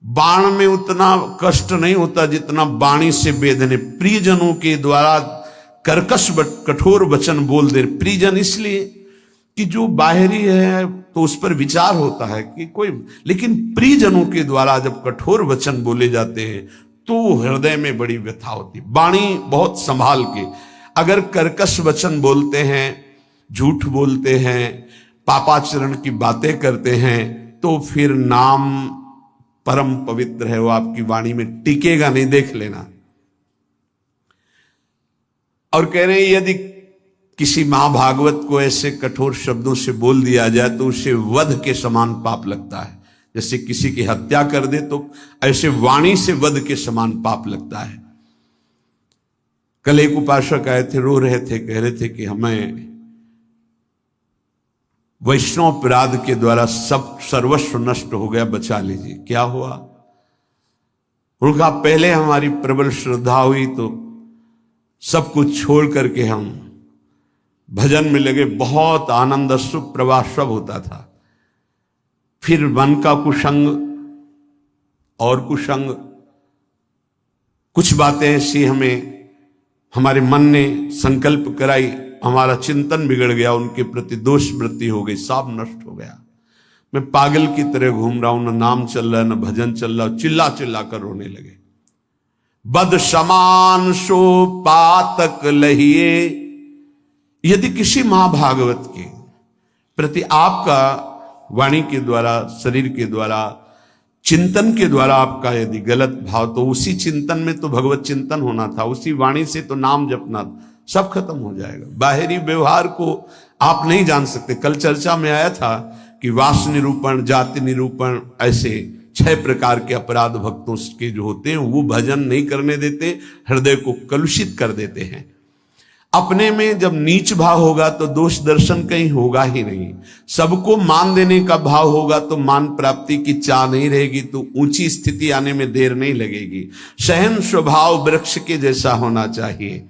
बाण में उतना कष्ट नहीं होता जितना वाणी से वेदने। प्रियजनों के द्वारा कर्कश कठोर वचन बोल दे। प्रियजन इसलिए कि जो बाहरी है तो उस पर विचार होता है कि कोई, लेकिन प्रियजनों के द्वारा जब कठोर वचन बोले जाते हैं तो हृदय में बड़ी व्यथा होती। वाणी बहुत संभाल के, अगर कर्कश वचन बोलते हैं, झूठ बोलते हैं, पापाचरण की बातें करते हैं, तो फिर नाम परम पवित्र है, वो आपकी वाणी में टिकेगा नहीं, देख लेना। और कह रहे हैं यदि किसी महाभागवत को ऐसे कठोर शब्दों से बोल दिया जाए तो उसे वध के समान पाप लगता है। जैसे किसी की हत्या कर दे तो ऐसे वाणी से वध के समान पाप लगता है। कल एक उपासक आए थे, रो रहे थे, कह रहे थे कि हमें वैष्णव अपराध के द्वारा सब सर्वस्व नष्ट हो गया, बचा लीजिए। क्या हुआ? उनका पहले हमारी प्रबल श्रद्धा हुई तो सब कुछ छोड़ करके हम भजन में लगे, बहुत आनंद सुख प्रवाह सब होता था। फिर मन का कुसंग और कुसंग, कुछ बातें ऐसी हमारे मन ने संकल्प कराई, हमारा चिंतन बिगड़ गया, उनके प्रति दोष वृत्ति हो गई, सब नष्ट हो गया। मैं पागल की तरह घूम रहा हूं, न नाम चल रहा है न भजन चल रहा, चिल्ला चिल्ला कर रोने लगे। बद समान सो पातक लहिए। यदि किसी महाभागवत के प्रति आपका वाणी के द्वारा, शरीर के द्वारा, चिंतन के द्वारा आपका यदि गलत भाव, तो उसी चिंतन में तो भगवत चिंतन होना था, उसी वाणी से तो नाम जपना, सब खत्म हो जाएगा। बाहरी व्यवहार को आप नहीं जान सकते। कल चर्चा में आया था कि वास निरूपण, जाति निरूपण, ऐसे 6 प्रकार के अपराध भक्तों के जो होते हैं वो भजन नहीं करने देते, हृदय को कलुषित कर देते हैं। अपने में जब नीच भाव होगा तो दोष दर्शन कहीं होगा ही नहीं। सबको मान देने का भाव होगा तो मान प्राप्ति की चाह नहीं रहेगी, तो ऊंची स्थिति आने में देर नहीं लगेगी। सहन स्वभाव वृक्ष के जैसा होना चाहिए।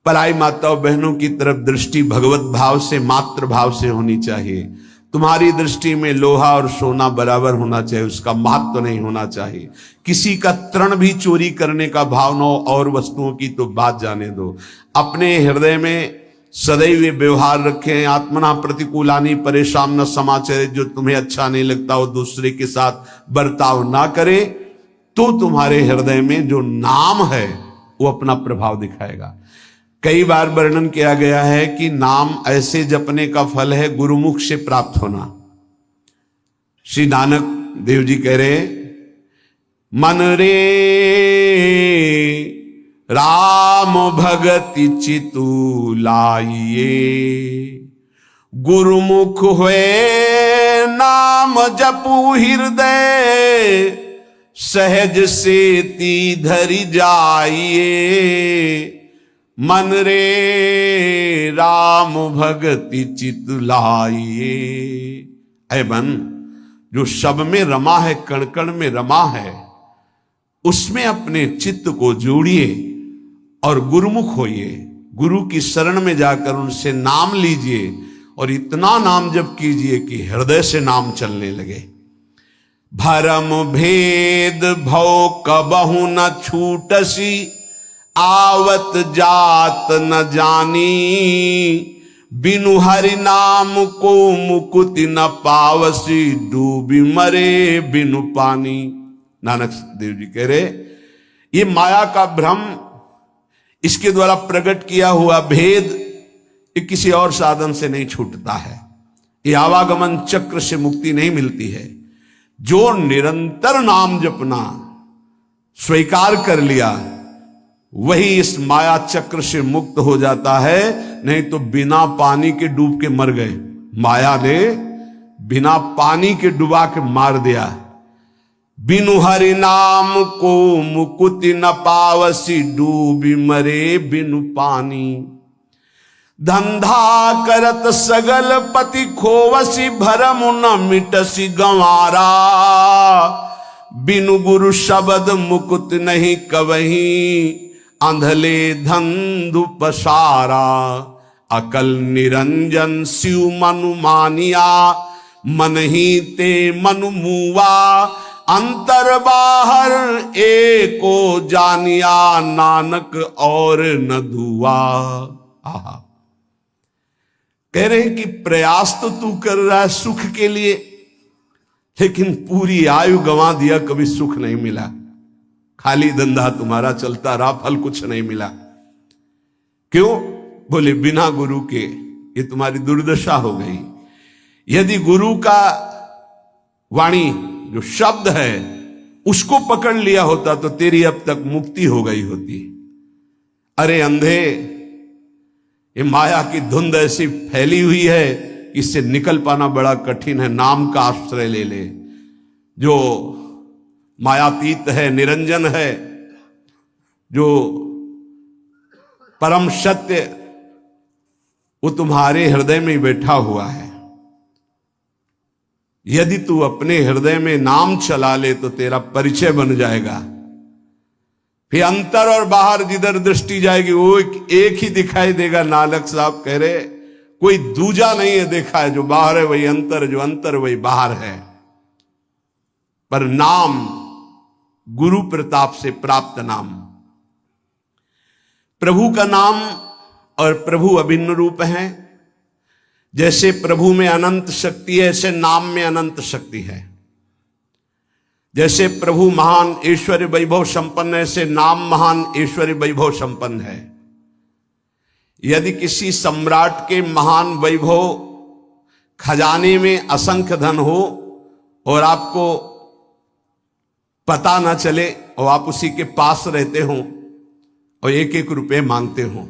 पराई माताओं बहनों की तरफ दृष्टि भगवत भाव से, मातृ भाव से होनी चाहिए। तुम्हारी दृष्टि में लोहा और सोना बराबर होना चाहिए, उसका महत्व नहीं होना चाहिए। किसी का तृण भी चोरी करने का भाव न हो, और वस्तुओं की तो बात जाने दो। अपने हृदय में सदैव व्यवहार रखें। आत्मना प्रतिकूलानी परेशान न समाचार। जो तुम्हें अच्छा नहीं लगता वो दूसरे के साथ बर्ताव ना करे, तो तुम्हारे हृदय में जो नाम है वो अपना प्रभाव दिखाएगा। कई बार वर्णन किया गया है कि नाम ऐसे जपने का फल है गुरुमुख से प्राप्त होना। श्री नानक देव जी कह रहे, मन रे राम भगति चितु लाइए, गुरुमुख हुए नाम जपू हृदय, सहज से ती धरि जाइए। मन रे राम भगति चित लाइए। ऐ मन, जो सब में रमा है, कण कण में रमा है, उसमें अपने चित्त को जोड़िए और गुरुमुख होइए। गुरु की शरण में जाकर उनसे नाम लीजिए और इतना नाम जप कीजिए कि हृदय से नाम चलने लगे। भरम भेद भव कबहु न छूटसी, आवत जात न जानी, बिनु हरि नाम को मुकुति न पावसी, डूबी मरे बिनु पानी। नानक देव जी कह रहे, ये माया का भ्रम, इसके द्वारा प्रकट किया हुआ भेद, ये किसी और साधन से नहीं छूटता है। ये आवागमन चक्र से मुक्ति नहीं मिलती है। जो निरंतर नाम जपना स्वीकार कर लिया, वही इस माया चक्र से मुक्त हो जाता है। नहीं तो बिना पानी के डूब के मर गए। माया ने बिना पानी के डुबा के मार दिया। बिनु हरि नाम को मुकुति न पावसी, डूबी मरे बिनु पानी। धंधा करत सगल पति खोवसी, भरम न मिटसी गंवारा, बिनु गुरु शब्द मुकुत नहीं कवही, अंधले धंधु पसारा। अकल निरंजन शिव मनु मानिया, मन ही ते मनु मुआ, अंतर बाहर एको जानिया नानक और न दुआ। आहा, कह रहे हैं कि प्रयास तो तू कर रहा है सुख के लिए, लेकिन पूरी आयु गंवा दिया, कभी सुख नहीं मिला, खाली धंधा तुम्हारा चलता रहा, फल कुछ नहीं मिला। क्यों? बोले बिना गुरु के ये तुम्हारी दुर्दशा हो गई। यदि गुरु का वाणी जो शब्द है उसको पकड़ लिया होता तो तेरी अब तक मुक्ति हो गई होती। अरे अंधे, ये माया की धुंध ऐसी फैली हुई है, इससे निकल पाना बड़ा कठिन है। नाम का आश्रय ले ले, जो मायातीत है, निरंजन है, जो परम सत्य, वो तुम्हारे हृदय में बैठा हुआ है। यदि तू अपने हृदय में नाम चला ले तो तेरा परिचय बन जाएगा। फिर अंतर और बाहर जिधर दृष्टि जाएगी वो एक ही दिखाई देगा। नानक साहब कह रहे कोई दूजा नहीं है देखा है, जो बाहर है वही अंतर, जो अंतर वही बाहर है। पर नाम गुरु प्रताप से प्राप्त नाम, प्रभु का नाम और प्रभु अभिन्न रूप है। जैसे प्रभु में अनंत शक्ति है, ऐसे नाम में अनंत शक्ति है। जैसे प्रभु महान ऐश्वर्य वैभव संपन्न है, ऐसे नाम महान ऐश्वर्य वैभव संपन्न है। यदि किसी सम्राट के महान वैभव खजाने में असंख्य धन हो और आपको पता ना चले और आप उसी के पास रहते हो और एक एक रुपए मांगते हो,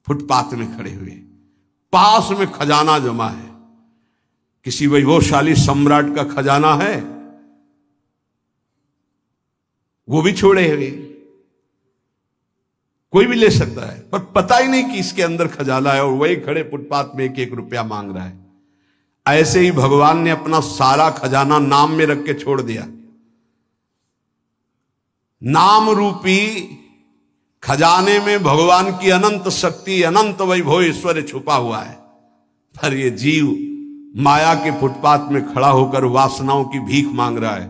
फुटपाथ में खड़े हुए, पास में खजाना जमा है, किसी वैभवशाली सम्राट का खजाना है, वो भी छोड़े हुए, कोई भी ले सकता है, पर पता ही नहीं कि इसके अंदर खजाना है, और वही खड़े फुटपाथ में एक एक रुपया मांग रहा है। ऐसे ही भगवान ने अपना सारा खजाना नाम में रख के छोड़ दिया। नाम रूपी खजाने में भगवान की अनंत शक्ति, अनंत वैभव ऐश्वर्य छुपा हुआ है। पर ये जीव माया के फुटपाथ में खड़ा होकर वासनाओं की भीख मांग रहा है,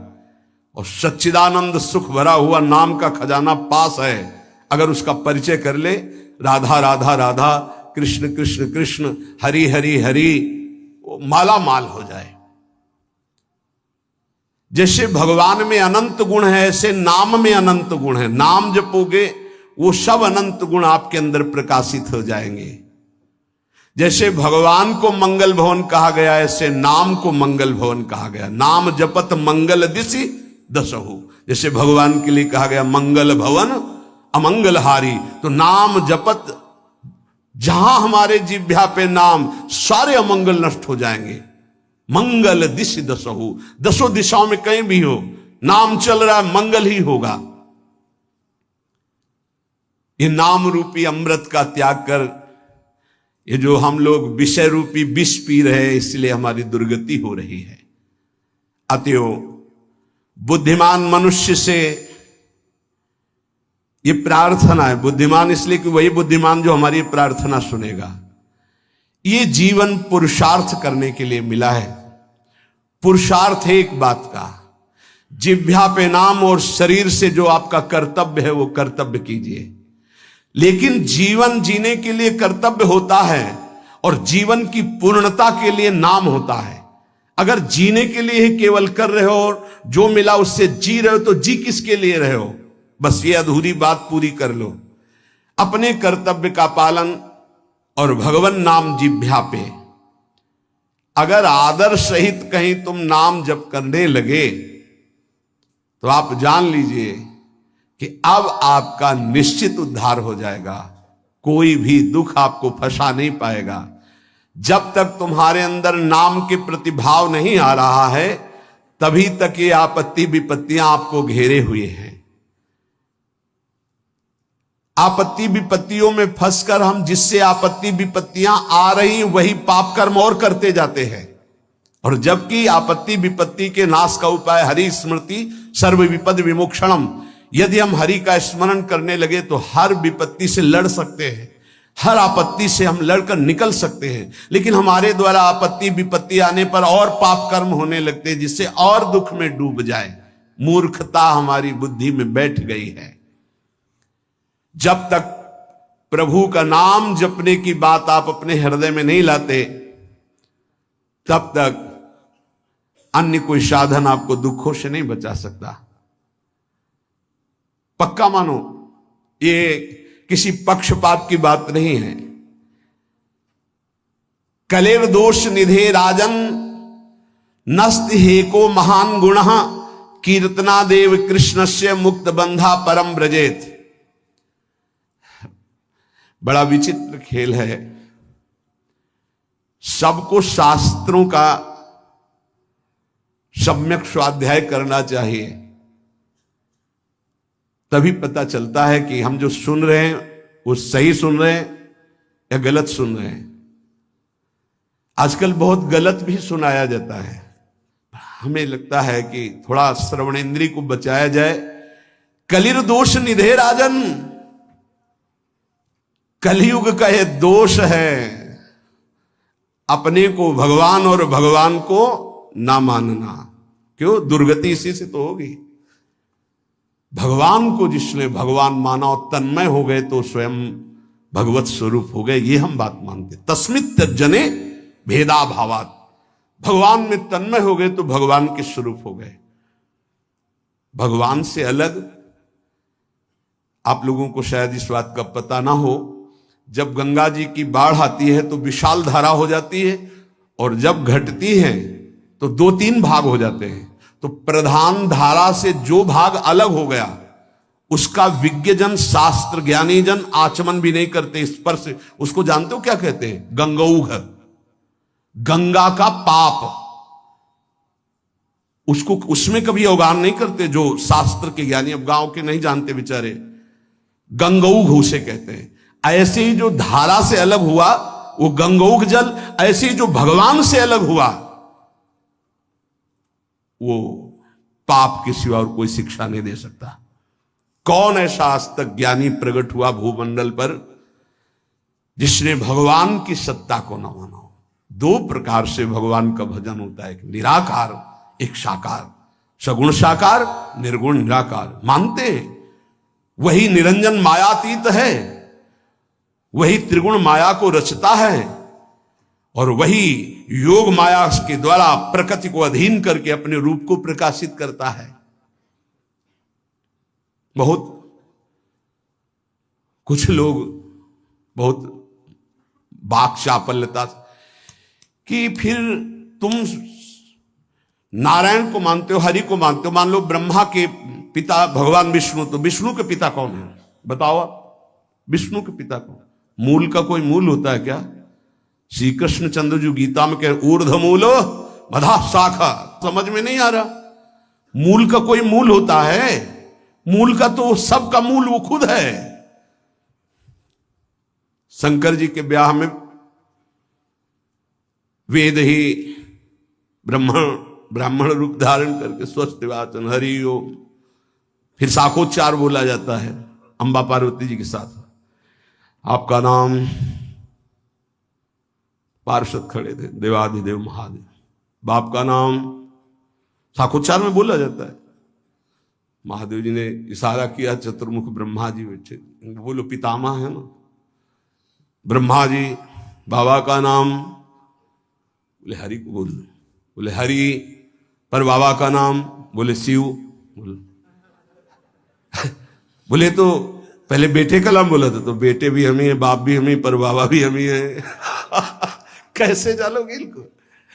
और सच्चिदानंद सुख भरा हुआ नाम का खजाना पास है। अगर उसका परिचय कर ले, राधा राधा राधा, कृष्ण कृष्ण कृष्ण, हरि हरि हरि, वो माला माल हो जाए। जैसे भगवान में अनंत गुण है, ऐसे नाम में अनंत गुण है। नाम जपोगे वो सब अनंत गुण आपके अंदर प्रकाशित हो जाएंगे। जैसे भगवान को मंगल भवन कहा गया, ऐसे नाम को मंगल भवन कहा गया। नाम जपत मंगल दिशि दसहु, जैसे भगवान के लिए कहा गया मंगल भवन अमंगल हारी। तो नाम जपत, जहां हमारे जिह्वा पे नाम, सारे अमंगल नष्ट हो जाएंगे। मंगल दिशि दसहु, दसों दिशाओं में कहीं भी हो, नाम चल रहा है, मंगल ही होगा। ये नाम रूपी अमृत का त्याग कर, ये जो हम लोग विषय रूपी विष पी रहे हैं, इसलिए हमारी दुर्गति हो रही है। अतएव बुद्धिमान मनुष्य से ये प्रार्थना है, बुद्धिमान इसलिए कि वही बुद्धिमान जो हमारी प्रार्थना सुनेगा। ये जीवन पुरुषार्थ करने के लिए मिला है। पुरुषार्थ है एक बात का, जिह्वा पे नाम और शरीर से जो आपका कर्तव्य है वो कर्तव्य कीजिए। लेकिन जीवन जीने के लिए कर्तव्य होता है और जीवन की पूर्णता के लिए नाम होता है। अगर जीने के लिए ही केवल कर रहे हो और जो मिला उससे जी रहे हो, तो जी किसके लिए रहे हो? बस ये अधूरी बात पूरी कर लो। अपने कर्तव्य का पालन और भगवान नाम जिह्वा पे, अगर आदर सहित कहीं तुम नाम जप करने लगे तो आप जान लीजिए कि अब आपका निश्चित उद्धार हो जाएगा। कोई भी दुख आपको फंसा नहीं पाएगा। जब तक तुम्हारे अंदर नाम के प्रति भाव नहीं आ रहा है, तभी तक ये आपत्ति विपत्तियां आपको घेरे हुए हैं। आपत्ति विपत्तियों में फंसकर हम जिससे आपत्ति विपत्तियां आ रही वही पाप कर्म और करते जाते हैं। और जबकि आपत्ति विपत्ति के नाश का उपाय हरि स्मृति सर्व विपद विमोक्षणम, यदि हम हरि का स्मरण करने लगे तो हर विपत्ति से लड़ सकते हैं, हर आपत्ति से हम लड़कर निकल सकते हैं। लेकिन हमारे द्वारा आपत्ति विपत्ति आने पर और पाप कर्म होने लगते हैं, जिससे और दुख में डूब जाए। मूर्खता हमारी बुद्धि में बैठ गई है। जब तक प्रभु का नाम जपने की बात आप अपने हृदय में नहीं लाते, तब तक अन्य कोई साधन आपको दुखों से नहीं बचा सकता। पक्का मानो, ये किसी पक्षपात की बात नहीं है। कलेर दोष निधे राजन नस्त हेको महान गुण कीर्तना देव कृष्णस्य मुक्त बंधा परम ब्रजेत। बड़ा विचित्र खेल है। सबको शास्त्रों का सम्यक स्वाध्याय करना चाहिए, तभी पता चलता है कि हम जो सुन रहे हैं वो सही सुन रहे हैं या गलत सुन रहे हैं। आजकल बहुत गलत भी सुनाया जाता है। हमें लगता है कि थोड़ा श्रवणेंद्रिय को बचाया जाए। कलिर दोष निधे राजन, कलयुग का ये दोष है, अपने को भगवान और भगवान को ना मानना। क्यों? दुर्गति इसी से तो होगी। भगवान को जिसने भगवान माना और तन्मय हो गए तो स्वयं भगवत स्वरूप हो गए, ये हम बात मानते। तस्मित जने भेदा भावात, भगवान में तन्मय हो गए तो भगवान के स्वरूप हो गए। भगवान से अलग आप लोगों को शायद इस बात का पता ना हो, जब गंगा जी की बाढ़ आती है तो विशाल धारा हो जाती है, और जब घटती है तो 2-3 भाग हो जाते हैं। तो प्रधान धारा से जो भाग अलग हो गया उसका विज्ञजन, शास्त्र ज्ञानी जन आचमन भी नहीं करते, स्पर्श। उसको जानते हो क्या कहते हैं? गंगौघ, गंगा का पाप। उसको उसमें कभी अवगाहन नहीं करते जो शास्त्र के ज्ञानी, अब गांव के नहीं जानते बेचारे। गंगौघ उसे कहते हैं। ऐसे ही जो धारा से अलग हुआ वो गंगौघ जल, ऐसे ही जो भगवान से अलग हुआ वो पाप के सिवा और कोई शिक्षा नहीं दे सकता। कौन ऐसा आज तक ज्ञानी प्रकट हुआ भूमंडल पर जिसने भगवान की सत्ता को न माना हो? 2 प्रकार से भगवान का भजन होता है, एक निराकार, एक साकार। सगुण साकार, निर्गुण निराकार। मानते हैं वही निरंजन मायातीत है, वही त्रिगुण माया को रचता है, और वही योग माया के द्वारा प्रकृति को अधीन करके अपने रूप को प्रकाशित करता है। बहुत कुछ लोग बहुत वाक चापल्यता कि फिर तुम नारायण को मानते हो, हरि को मानते हो। मान लो ब्रह्मा के पिता भगवान विष्णु, तो विष्णु के पिता कौन है? बताओ आप, विष्णु के पिता कौन? मूल का कोई मूल होता है क्या? श्री कृष्ण चंद्र जी गीता में कह ऊर्ध्व मूलो मधा शाखा। समझ में नहीं आ रहा? मूल का कोई मूल होता है? मूल का तो सबका मूल वो खुद है। शंकर जी के ब्याह में वेद ही ब्राह्मण रूप धारण करके स्वस्थ वाचन हरि ओम, फिर शाखोच्चार बोला जाता है अंबा पार्वती जी के साथ। आपका नाम, पार्षद खड़े थे, देवाधिदेव महादेव। बाप का नाम शाखोच्चार में बोला जाता है। महादेव जी ने इशारा किया, चतुर्मुख ब्रह्मा जी बैठे, बोलो पितामह है ना ब्रह्मा जी। बाबा का नाम, बोले हरि को बोल, बोले हरि। पर बाबा का नाम, बोले शिव। बोले तो पहले बेटे का नाम बोला था, तो बेटे भी हम ही है, बाप भी हम ही, पर बाबा भी हम ही है। कैसे जानोगे इनको?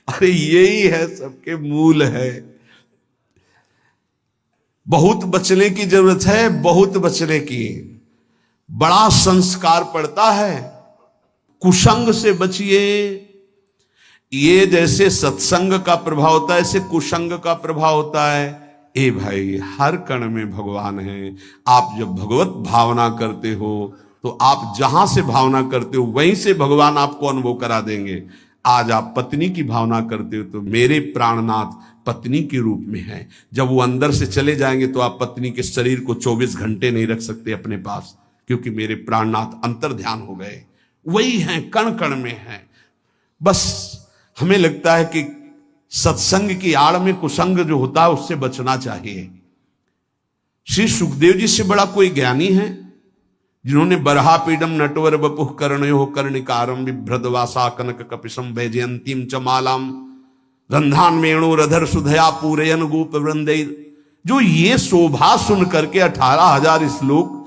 अरे यही है, सबके मूल है। बहुत बचने की जरूरत है, बहुत बचने की। बड़ा संस्कार पड़ता है। कुसंग से बचिए। ये जैसे सत्संग का प्रभाव होता है, ऐसे कुसंग का प्रभाव होता है। ए भाई, हर कण में भगवान है। आप जब भगवत भावना करते हो तो आप जहां से भावना करते हो वहीं से भगवान आपको अनुभव करा देंगे। आज आप पत्नी की भावना करते हो तो मेरे प्राणनाथ पत्नी के रूप में है। जब वो अंदर से चले जाएंगे तो आप पत्नी के शरीर को 24 घंटे नहीं रख सकते अपने पास, क्योंकि मेरे प्राणनाथ अंतर ध्यान हो गए। वही हैं, कण कण में हैं। बस हमें लगता है कि सत्संग की आड़ में कुसंग जो होता है उससे बचना चाहिए। श्री सुखदेव जी से बड़ा कोई ज्ञानी है जिन्होंने बरहा पीडम नटवर बपुः कर्णयो कर्णिकारम बिभ्रदवासा कनक कपिशम वैजयंतीम च मालाम रंधान वेणुरधर सुधया पूरयन गोप वृंदे, जो ये शोभा सुन करके 18,000 श्लोक,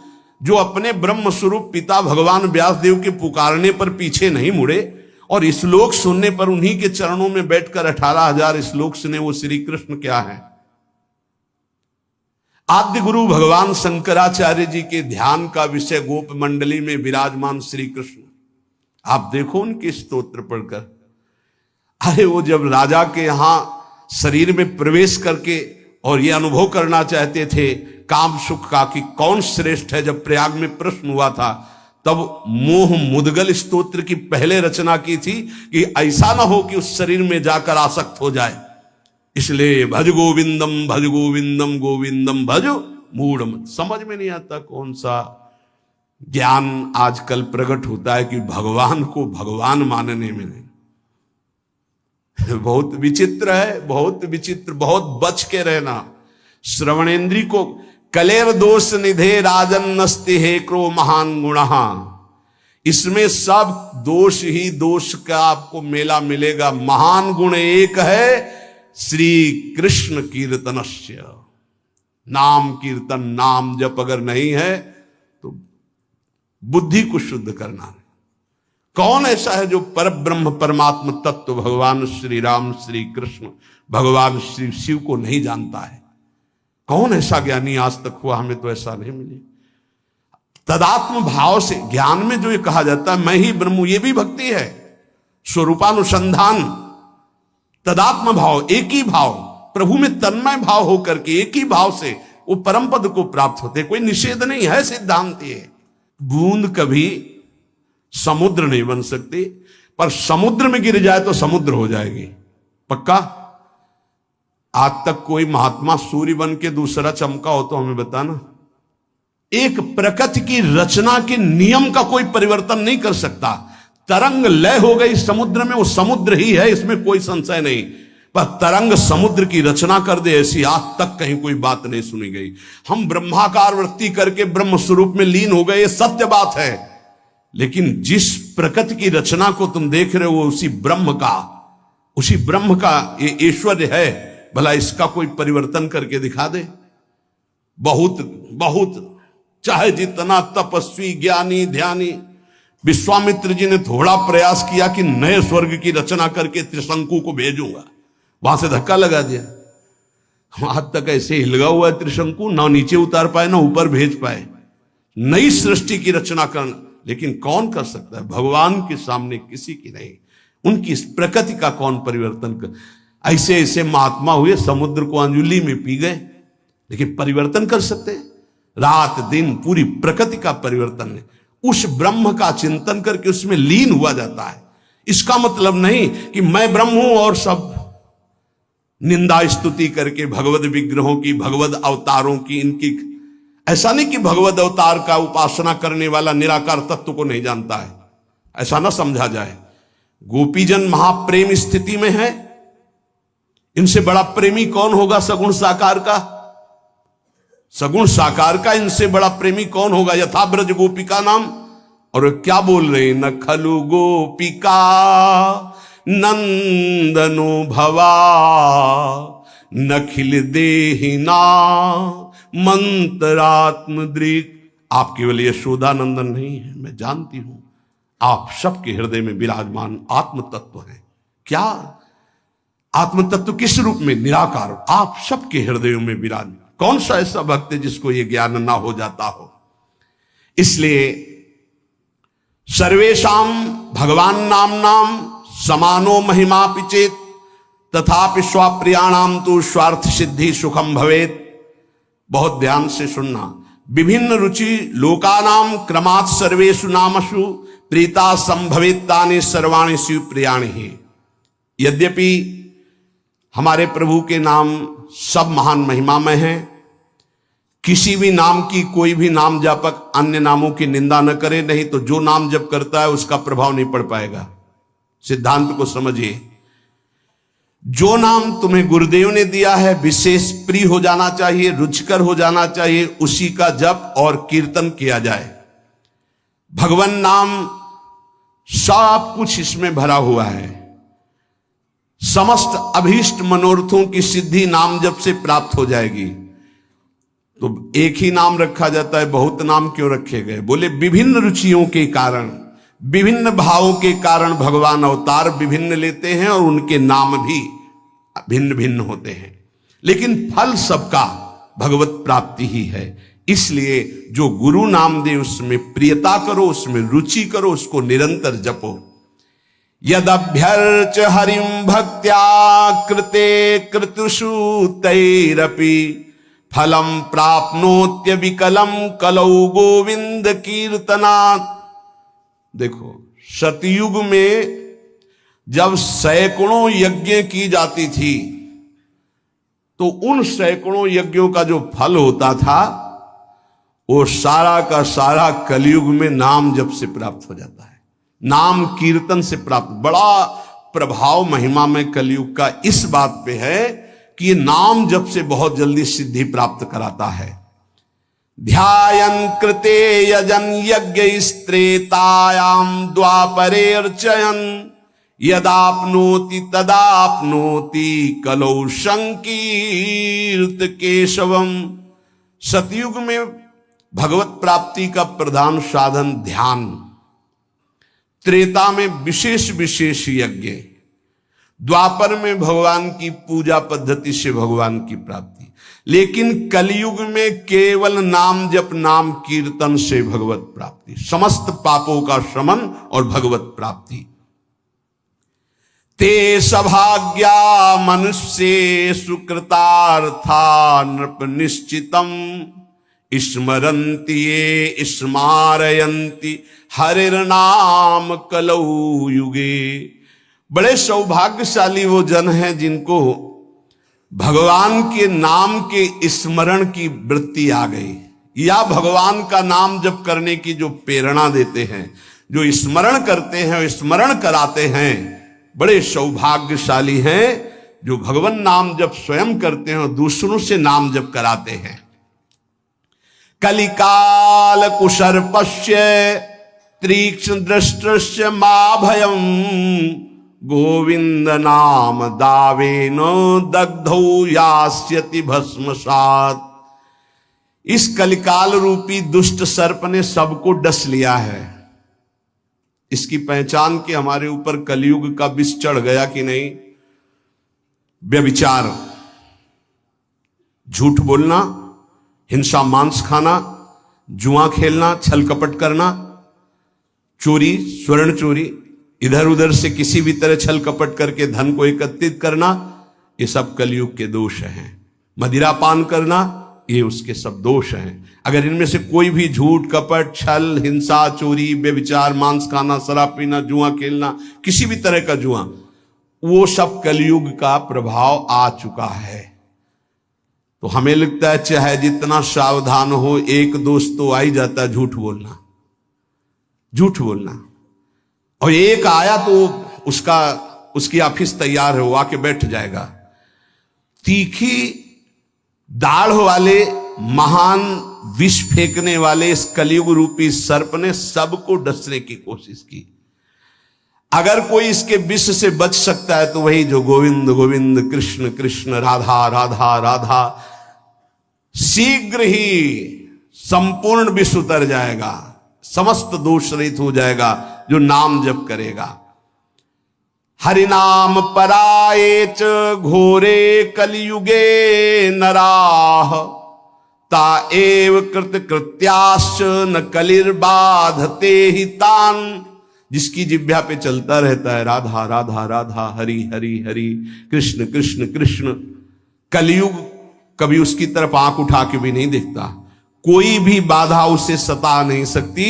जो अपने ब्रह्म स्वरूप पिता भगवान व्यासदेव के पुकारने पर पीछे नहीं मुड़े और श्लोक सुनने पर उन्हीं के चरणों में बैठकर 18,000 श्लोक सुने, वो श्री कृष्ण क्या है? आद्य गुरु भगवान शंकराचार्य जी के ध्यान का विषय गोप मंडली में विराजमान श्री कृष्ण। आप देखो उनके स्तोत्र पढ़कर, अरे वो जब राजा के यहां शरीर में प्रवेश करके और ये अनुभव करना चाहते थे काम सुख का कि कौन श्रेष्ठ है, जब प्रयाग में प्रश्न हुआ था, तब मोह मुदगल स्तोत्र की पहले रचना की थी कि ऐसा ना हो कि उस शरीर में जाकर आसक्त हो जाए, इसलिए भज गोविंदम गोविंदम भज मूढ़। समझ में नहीं आता कौन सा ज्ञान आजकल प्रकट होता है कि भगवान को भगवान मानने में नहीं। बहुत विचित्र है, बहुत विचित्र, बहुत बच के रहना। श्रवणेन्द्री को कलेर दोष निधे राजन नस्ति हे क्रो महान गुणहा, इसमें सब दोष ही दोष का आपको मेला मिलेगा। महान गुण एक है, श्री कृष्ण कीर्तनस्य, नाम कीर्तन, नाम जप अगर नहीं है तो बुद्धि को शुद्ध करना है। कौन ऐसा है जो पर ब्रह्म परमात्म तत्व भगवान श्री राम श्री कृष्ण भगवान श्री शिव को नहीं जानता है? कौन ऐसा ज्ञानी आज तक हुआ? हमें तो ऐसा नहीं मिले। तदात्म भाव से ज्ञान में जो ये कहा जाता है मैं ही ब्रह्म हूं, ये भी भक्ति है। स्वरूपानुसंधान, तदात्म भाव, एक ही भाव, प्रभु में तन्मय भाव होकर के एक ही भाव से वो परम पद को प्राप्त होते। कोई निषेध नहीं है, सिद्धांत है। बूंद कभी समुद्र नहीं बन सकती, पर समुद्र में गिर जाए तो समुद्र हो जाएगी, पक्का। आज तक कोई महात्मा सूर्य बन के दूसरा चमका हो तो हमें बताना। एक प्रकृति की रचना के नियम का कोई परिवर्तन नहीं कर सकता। तरंग लय हो गई समुद्र में, वो समुद्र ही है, इसमें कोई संशय नहीं। पर तरंग समुद्र की रचना कर दे, ऐसी आज तक कहीं कोई बात नहीं सुनी गई। हम ब्रह्माकार वृत्ति करके ब्रह्म स्वरूप में लीन हो गए, ये सत्य बात है। लेकिन जिस प्रकृति की रचना को तुम देख रहे हो उसी ब्रह्म का ये ऐश्वर्य है, भला इसका कोई परिवर्तन करके दिखा दे। बहुत बहुत चाहे जितना तपस्वी ज्ञानी ध्यानी, विश्वामित्र जी ने थोड़ा प्रयास किया कि नए स्वर्ग की रचना करके त्रिशंकु को भेजूंगा, वहां से धक्का लगा दिया। आज तक ऐसे हिलगा हुआ है त्रिशंकु, ना नीचे उतार पाए ना ऊपर भेज पाए। नई सृष्टि की रचना करना, लेकिन कौन कर सकता है? भगवान के सामने किसी की नहीं। उनकी इस प्रकृति का कौन परिवर्तन कर? ऐसे ऐसे महात्मा हुए, समुद्र को अंजुली में पी गए, लेकिन परिवर्तन कर सकते हैं? रात दिन पूरी प्रकृति का परिवर्तन है। उस ब्रह्म का चिंतन करके उसमें लीन हुआ जाता है। इसका मतलब नहीं कि मैं ब्रह्म हूं और सब निंदा स्तुति करके भगवद विग्रहों की, भगवद अवतारों की, इनकी, ऐसा नहीं कि भगवद अवतार का उपासना करने वाला निराकार तत्व को नहीं जानता है, ऐसा ना समझा जाए। गोपीजन महाप्रेम स्थिति में है, इनसे बड़ा प्रेमी कौन होगा? सगुण साकार का, सगुण साकार का इनसे बड़ा प्रेमी कौन होगा? यथा ब्रज गोपिका नाम। और क्या बोल रहे? न खलु गोपिका नंदनो भवा नखिल देहिना मंत्रात्म दृक। आप केवल यशोदानंदन नहीं है, मैं जानती हूं आप सबके हृदय में विराजमान आत्म तत्व है। क्या आत्म तत्व? किस रूप में? निराकार। आप सबके हृदयों में विराजमान। कौन सा ऐसा भक्त है जिसको यह ज्ञान ना हो जाता हो? इसलिए सर्वेशाम भगवान नाम नाम समानो महिमा पिचेत तथापि स्वाप्रियाणाम तो स्वार्थ सिद्धि सुखम भवेत। बहुत ध्यान से सुनना। विभिन्न रुचि लोकानाम क्रमात् सर्वेषु नामसु प्रीता संभवेत्तानि सर्वाणि शिव प्रियाणि ही। यद्यपि हमारे प्रभु के नाम सब महान महिमामय हैं, किसी भी नाम की कोई भी नाम जापक अन्य नामों की निंदा न करे, नहीं तो जो नाम जप करता है उसका प्रभाव नहीं पड़ पाएगा। सिद्धांत को समझिए। जो नाम तुम्हें गुरुदेव ने दिया है विशेष प्रिय हो जाना चाहिए, रुचिकर हो जाना चाहिए, उसी का जप और कीर्तन किया जाए। भगवान नाम सब कुछ इसमें भरा हुआ है। समस्त अभीष्ट मनोरथों की सिद्धि नाम जप से प्राप्त हो जाएगी। तो एक ही नाम रखा जाता है, बहुत नाम क्यों रखे गए? बोले विभिन्न रुचियों के कारण, विभिन्न भावों के कारण भगवान अवतार विभिन्न लेते हैं और उनके नाम भी भिन्न भिन्न होते हैं, लेकिन फल सबका भगवत प्राप्ति ही है। इसलिए जो गुरु नाम दे उसमें प्रियता करो, उसमें रुचि करो, उसको निरंतर जपो। यदभ्यर्च हरिं भक्त्या कृते कृतुषु तैरपि फलम प्राप्नोत्य विकलम कलौ गोविंद कीर्तनात्। देखो, सतयुग में जब सैकड़ों यज्ञ की जाती थी तो उन सैकड़ों यज्ञों का जो फल होता था वो सारा का सारा कलयुग में नाम जप से प्राप्त हो जाता है, नाम कीर्तन से प्राप्त। बड़ा प्रभाव महिमा में कलयुग का इस बात पे है कि ये नाम जप से बहुत जल्दी सिद्धि प्राप्त कराता है। ध्यायन् कृते यजन यज्ञ स्त्रेतायाम द्वापरे अर्चयन् यदाप्नोति तदाप्नोति कलौ संकीर्त केशवम। सतयुग में भगवत प्राप्ति का प्रधान साधन ध्यान, त्रेता में विशेष विशेष यज्ञ, द्वापर में भगवान की पूजा पद्धति से भगवान की प्राप्ति, लेकिन कलयुग में केवल नाम जप नाम कीर्तन से भगवत प्राप्ति, समस्त पापों का शमन और भगवत प्राप्ति। ते सभाग्या मनुष्ये सुकृतार्था नृप निश्चितम स्मरन्ति ये स्मारयन्ति हरिर्नाम कलौ युगे। बड़े सौभाग्यशाली वो जन हैं जिनको भगवान के नाम के स्मरण की वृत्ति आ गई, या भगवान का नाम जप करने की जो प्रेरणा देते हैं, जो स्मरण करते हैं, स्मरण कराते हैं। बड़े सौभाग्यशाली हैं जो भगवान नाम जप स्वयं करते हैं और दूसरों से नाम जप कराते हैं। कलिकाल कुशर्पस्य तीक्ष्ण दृष्टस्य मा भयम गोविंद नाम दावेन दग्धौ यास्यति भस्मसात्। इस कलिकाल रूपी दुष्ट सर्प ने सबको डस लिया है। इसकी पहचान के हमारे ऊपर कलयुग का विष चढ़ गया कि नहीं? व्यभिचार, झूठ बोलना, हिंसा मांस खाना, जुआ खेलना, छल कपट करना, चोरी, स्वर्ण चोरी, इधर उधर से किसी भी तरह छल कपट करके धन को एकत्रित करना, ये सब कलयुग के दोष हैं। मदिरा पान करना, ये उसके सब दोष हैं। अगर इनमें से कोई भी झूठ कपट छल हिंसा चोरी व्यभिचार मांस खाना शराब पीना जुआ खेलना किसी भी तरह का जुआ, वो सब कलयुग का प्रभाव आ चुका है। तो हमें लगता है चाहे जितना सावधान हो, एक दोस्त तो आ ही जाता है झूठ बोलना, झूठ बोलना। और एक आया तो उसकी ऑफिस तैयार है, वो आके बैठ जाएगा। तीखी दाढ़ वाले महान विष फेंकने वाले इस कलयुग रूपी सर्प ने सबको डसने की कोशिश की। अगर कोई इसके विष से बच सकता है तो वही जो गोविंद गोविंद कृष्ण कृष्ण राधा राधा राधा, शीघ्र ही संपूर्ण विष उतर जाएगा, समस्त दोष रहित हो जाएगा जो नाम जप करेगा। हरिनाम पराये च घोरे कलियुगे नराः ता एव कृत कृत्याश्च न कलिर्बाधते ही तान। जिसकी जिह्वा पे चलता रहता है राधा राधा राधा हरि हरि हरि कृष्ण कृष्ण कृष्ण, कलयुग कभी उसकी तरफ आंख उठा के भी नहीं देखता, कोई भी बाधा उसे सता नहीं सकती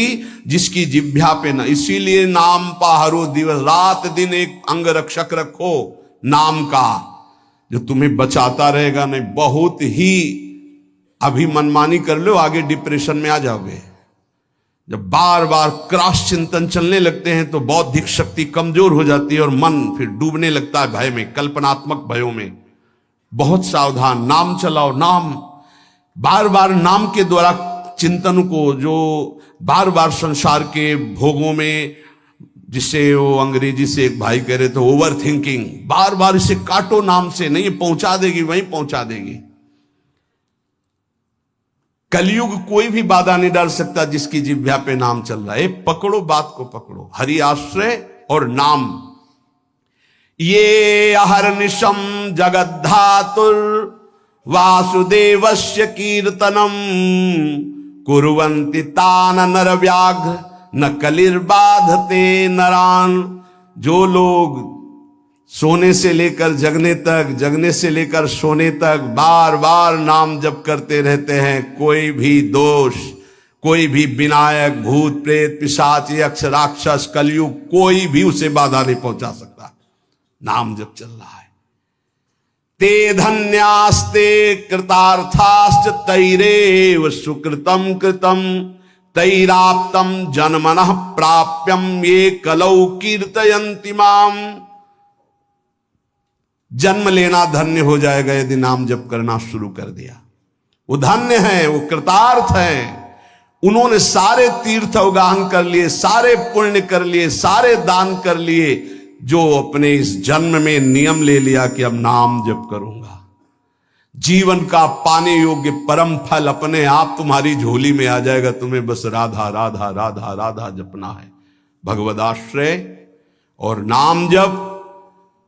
जिसकी जिह्वा पे न। इसीलिए नाम पाहरो दिवस रात दिन एक अंग रक्षक रखो नाम का, जो तुम्हें बचाता रहेगा। नहीं बहुत ही अभी मनमानी कर लो, आगे डिप्रेशन में आ जाओगे। जब बार बार क्रॉस चिंतन चलने लगते हैं तो बौद्धिक शक्ति कमजोर हो जाती है और मन फिर डूबने लगता है भय में, कल्पनात्मक भयों में। बहुत सावधान, नाम चलाओ, नाम बार बार नाम के द्वारा चिंतन को, जो बार बार संसार के भोगों में, जिसे वो अंग्रेजी से एक भाई कह रहे थे ओवर थिंकिंग, बार बार इसे काटो नाम से, नहीं पहुंचा देगी, वहीं पहुंचा देगी। कलयुग कोई भी बाधा नहीं डाल सकता जिसकी जिह्वा पे नाम चल रहा है। पकड़ो बात को, पकड़ो, हरि आश्रय और नाम। ये अहर्निशम जगद्धातुर वासुदेवस्य कीर्तनम कुर्वन्ति तान नरव्याघ्र न कलिर्बाधते नरान। जो लोग सोने से लेकर जगने तक, जगने से लेकर सोने तक बार बार नाम जप करते रहते हैं, कोई भी दोष, कोई भी विनायक, भूत प्रेत पिशाच यक्ष राक्षस कलयुग कोई भी उसे बाधा नहीं पहुंचा सकता। नाम जप चल रहा है। ते धन्यास्ते कृतार्थाश्च तैरेव सुकृतम कृतम तैराप्तम जन्मनः प्राप्यम ये कलौ कीर्तयन्ति माम। जन्म लेना धन्य हो जाएगा यदि नाम जप करना शुरू कर दिया। वो धन्य है, वो कृतार्थ है। उन्होंने सारे तीर्थ अवगाहन कर लिए, सारे पुण्य कर लिए, सारे दान कर लिए, जो अपने इस जन्म में नियम ले लिया कि अब नाम जप करूंगा। जीवन का पाने योग्य परम फल अपने आप तुम्हारी झोली में आ जाएगा। तुम्हें बस राधा राधा राधा राधा जपना है। भगवदाश्रय और नाम जप,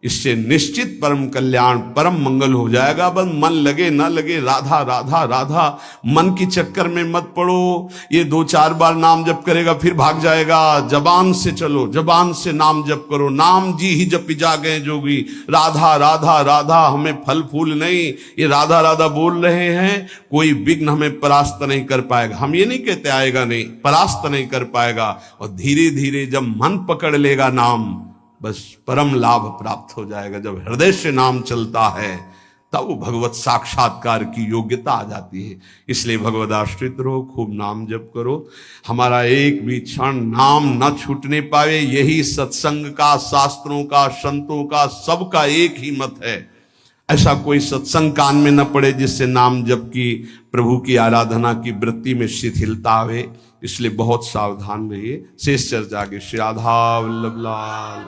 इससे निश्चित परम कल्याण, परम मंगल हो जाएगा। बस मन लगे ना लगे, राधा राधा राधा, मन की चक्कर में मत पड़ो। ये 2-4 बार नाम जप करेगा फिर भाग जाएगा। जबान से चलो, जबान से नाम जप करो। नाम जी ही जपी जा गए जोगी। राधा राधा राधा, हमें फल फूल नहीं, ये राधा राधा बोल रहे हैं, कोई विघ्न हमें परास्त नहीं कर पाएगा। हम ये नहीं कहते आएगा नहीं, परास्त नहीं कर पाएगा। और धीरे धीरे जब मन पकड़ लेगा नाम, बस परम लाभ प्राप्त हो जाएगा। जब हृदय से नाम चलता है तब वो भगवत साक्षात्कार की योग्यता आ जाती है। इसलिए भगवत आश्रित रहो, खूब नाम जप करो। हमारा एक भी क्षण नाम न छूटने पावे, यही सत्संग का, शास्त्रों का, संतों का, सबका एक ही मत है। ऐसा कोई सत्संग कान में न पड़े जिससे नाम जप की, प्रभु की आराधना की वृत्ति में शिथिलता आवे। इसलिए बहुत सावधान रहिए। शेष चर्चा के श्री राधा वल्लभ लाल।